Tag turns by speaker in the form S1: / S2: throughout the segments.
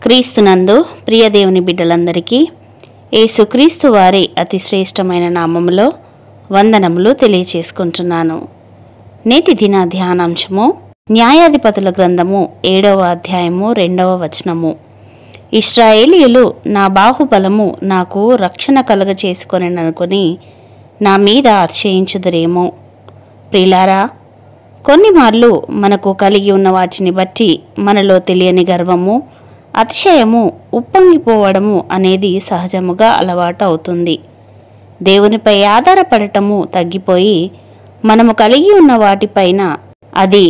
S1: క్రీస్తునందు ప్రియ దేవుని బిడ్డలందరికీ యేసుక్రీస్తు వారి అతి శ్రేష్టమైన నామములో వందనములు తెలియచేసుకుంటున్నాను. నేటి దిన ధ్యానాంశము న్యాయాధిపతుల గ్రంథము 7వ అధ్యాయము 2వ వచనము. ఇశ్రాయేలీయులు నా బాహుబలము నాకు రక్షణ కలుగచేసుకొనెననుకొని నా మీద అతిశయించుదురేమో. ప్రియులారా, కొన్ని మార్లు మనకు కలిగి ఉన్న వాటిని బట్టి మనలో తెలియని గర్వము, అతిశయము, ఉప్పొంగిపోవడము అనేది సహజముగా అలవాటు అవుతుంది. దేవునిపై ఆధారపడటము తగ్గిపోయి మనము కలిగి ఉన్న వాటిపైన, అది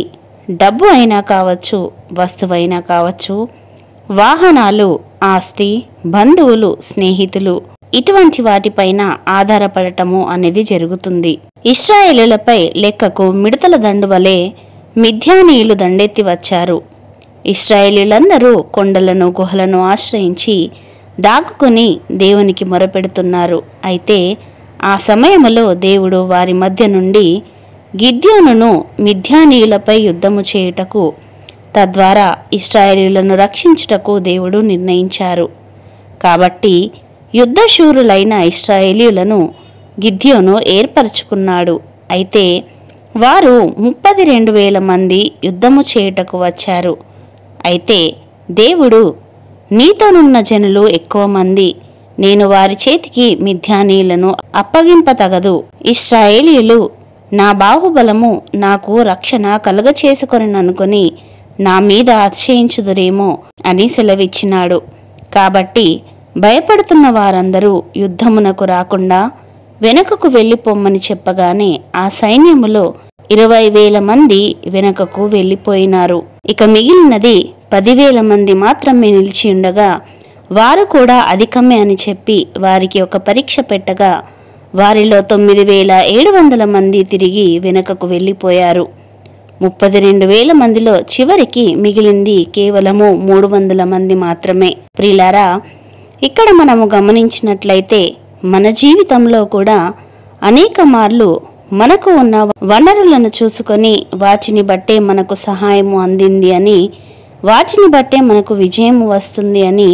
S1: డబ్బు అయినా కావచ్చు, వస్తువైనా కావచ్చు, వాహనాలు, ఆస్తి, బంధువులు, స్నేహితులు, ఇటువంటి వాటిపైన ఆధారపడటము అనేది జరుగుతుంది. ఇశ్రాయేలులపై లెక్కకు మిడతల దండు వలె మిద్యానీయులు దండెత్తి వచ్చారు. ఇశ్రాయేలీయులందరూ కొండలను, గుహలను ఆశ్రయించి దాక్కుని దేవునికి మొరపెడుతున్నారు. అయితే ఆ సమయములో దేవుడు వారి మధ్య నుండి గిద్యోనును మిద్యానీయులపై యుద్ధము చేయుటకు, తద్వారా ఇశ్రాయేలీయులను రక్షించుటకు దేవుడు నిర్ణయించారు. కాబట్టి యుద్ధశూరులైన ఇశ్రాయేలీయులను గిద్యోను ఏర్పరచుకున్నాడు. అయితే వారు 32,000 మంది యుద్ధము చేయుటకు వచ్చారు. అయితే దేవుడు, నీతోనున్న జనులు ఎక్కువ మంది, నేను వారి చేతికి మిద్యానీయులను అప్పగింపతగదు. ఇశ్రాయేలీయులు నా బాహుబలము నాకు రక్షణ కలుగచేసుకొనెననుకొని నా మీద అతిశయించుదురేమో అని సెలవిచ్చినాడు. కాబట్టి భయపడుతున్న వారందరూ యుద్ధమునకు రాకుండా వెనుకకు వెళ్ళిపోమ్మని చెప్పగానే ఆ సైన్యములో 20,000 మంది వెనుకకు వెళ్ళిపోయినారు. ఇక మిగిలినది 10,000 మంది మాత్రమే నిలిచి ఉండగా, వారు కూడా అధికమే అని చెప్పి వారికి ఒక పరీక్ష పెట్టగా, వారిలో 9,700 మంది తిరిగి వెనుకకు వెళ్ళిపోయారు. 32,000 మందిలో చివరికి మిగిలింది కేవలము 300 మంది మాత్రమే. ప్రియులారా, ఇక్కడ మనము గమనించినట్లయితే మన జీవితంలో కూడా అనేక మార్లు మనకు ఉన్న వనరులను చూసుకొని వాటిని బట్టే మనకు సహాయము అందింది అని, వాటిని బట్టే మనకు విజయము వస్తుంది అని,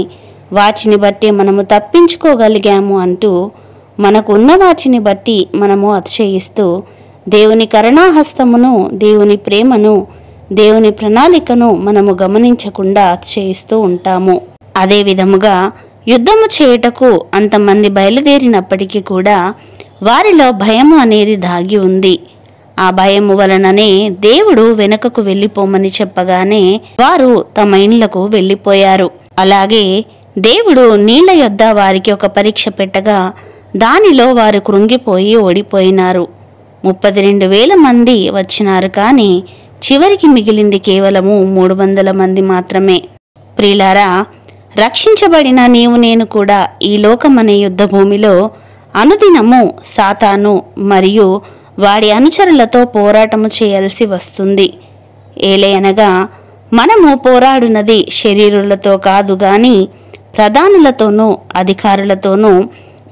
S1: వాటిని బట్టే మనము తప్పించుకోగలిగాము అంటూ మనకు ఉన్న వాటిని బట్టి మనము అతిశయిస్తూ దేవుని కరుణాహస్తమును, దేవుని ప్రేమను, దేవుని ప్రణాళికను మనము గమనించకుండా అతిశయిస్తూ ఉంటాము. అదే విధముగా యుద్ధము చేయుటకు అంతమంది బయలుదేరినప్పటికీ కూడా వారిలో భయము అనేది దాగి ఉంది. ఆ భయము వలననే దేవుడు వెనుకకు వెళ్ళిపోమని చెప్పగానే వారు తమ ఇండ్లకు వెళ్ళిపోయారు. అలాగే దేవుడు నీళ్ల యొద్ద వారికి ఒక పరీక్ష పెట్టగా దానిలో వారు కృంగిపోయి ఓడిపోయినారు. 32,000 మంది వచ్చినారు, కానీ చివరికి మిగిలింది కేవలము 300 మంది మాత్రమే. ప్రియులారా, రక్షించబడిన నీవు నేను కూడా ఈ లోకమనే యుద్ధ భూమిలో అనుదినము సాతాను మరియు వాడి అనుచరులతో పోరాటము చేయాల్సి వస్తుంది. ఏలయనగా మనము పోరాడునది శరీరులతో కాదు గాని ప్రధానులతోనూ, అధికారులతోనూ,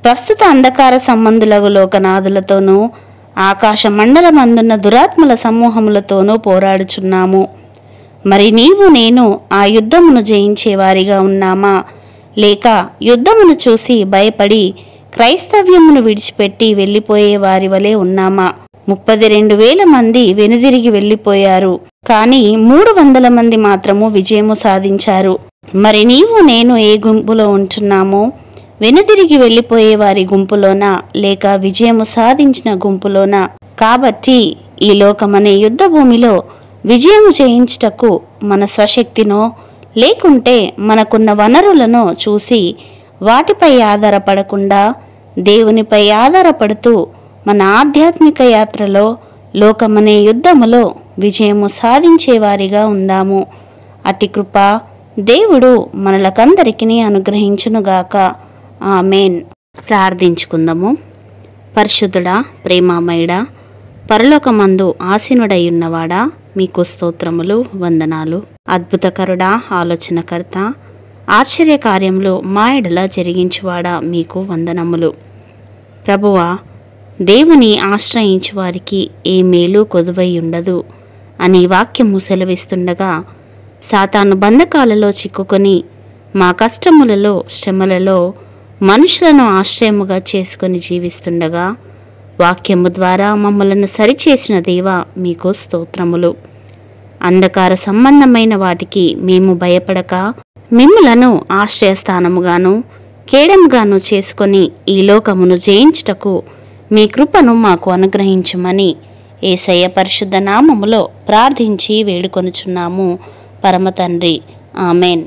S1: ప్రస్తుత అంధకార సంబంధులకు లోకనాథులతోనూ, ఆకాశ మండలమందున్న దురాత్మల సమూహములతోనూ పోరాడుచున్నాము. మరి నీవు నేను ఆ యుద్ధమును జయించేవారిగా ఉన్నామా, లేక యుద్ధమును చూసి భయపడి క్రైస్తవ్యమును విడిచిపెట్టి వెళ్ళిపోయే వారి వలె ఉన్నామా? 32,000 మంది వెనుదిరిగి వెళ్ళిపోయారు, కానీ 300 మంది మాత్రము విజయము సాధించారు. మరి నీవు నేను ఏ గుంపులో ఉంటున్నామో, వెనుదిరిగి వెళ్ళిపోయే వారి గుంపులోనా, లేక విజయము సాధించిన గుంపులోనా? కాబట్టి ఈ లోకమనే యుద్ధ భూమిలో విజయము చేయించుటకు మన స్వశక్తినో లేకుంటే మనకున్న వనరులను చూసి వాటిపై ఆధారపడకుండా దేవునిపై ఆధారపడుతూ మన ఆధ్యాత్మిక యాత్రలో లోకమనే యుద్ధములో విజయము సాధించేవారిగా ఉందాము. అట్టి కృప దేవుడు మనలకందరికీ అనుగ్రహించునుగాక. ఆమేన్. ప్రార్థించుకుందాము. పరిశుద్ధుడా, ప్రేమామయుడా, పరలోకమందు ఆసీనుడయ్యున్నవాడా, మీకు స్తోత్రములు, వందనాలు. అద్భుతకరుడా, ఆలోచనకర్త, ఆశ్చర్యకార్యములు మా ఎడల జరిగించువాడా, మీకు వందనములు. ప్రభువా, దేవుని ఆశ్రయించు వారికి ఏ మేలు కొదువై ఉండదు అని వాక్యము సెలవిస్తుండగా సాతాను బంధకాలలో చిక్కుకొని మా కష్టములలో శ్రమలలో మనుషులను ఆశ్రయముగా చేసుకొని జీవిస్తుండగా వాక్యము ద్వారా మమ్మలను సరిచేసిన దేవా మీకు స్తోత్రములు. అంధకార సంబంధమైన వాటికి మేము భయపడక మిమ్ములను ఆశ్రయస్థానముగాను కేడముగాను చేసుకొని ఈ లోకమును జయించుటకు మీ కృపను మాకు అనుగ్రహించమని యేసయ్య పరిశుద్ధ నామములో ప్రార్థించి వేడుకొనుచున్నాము పరమ తండ్రి. ఆమెన్.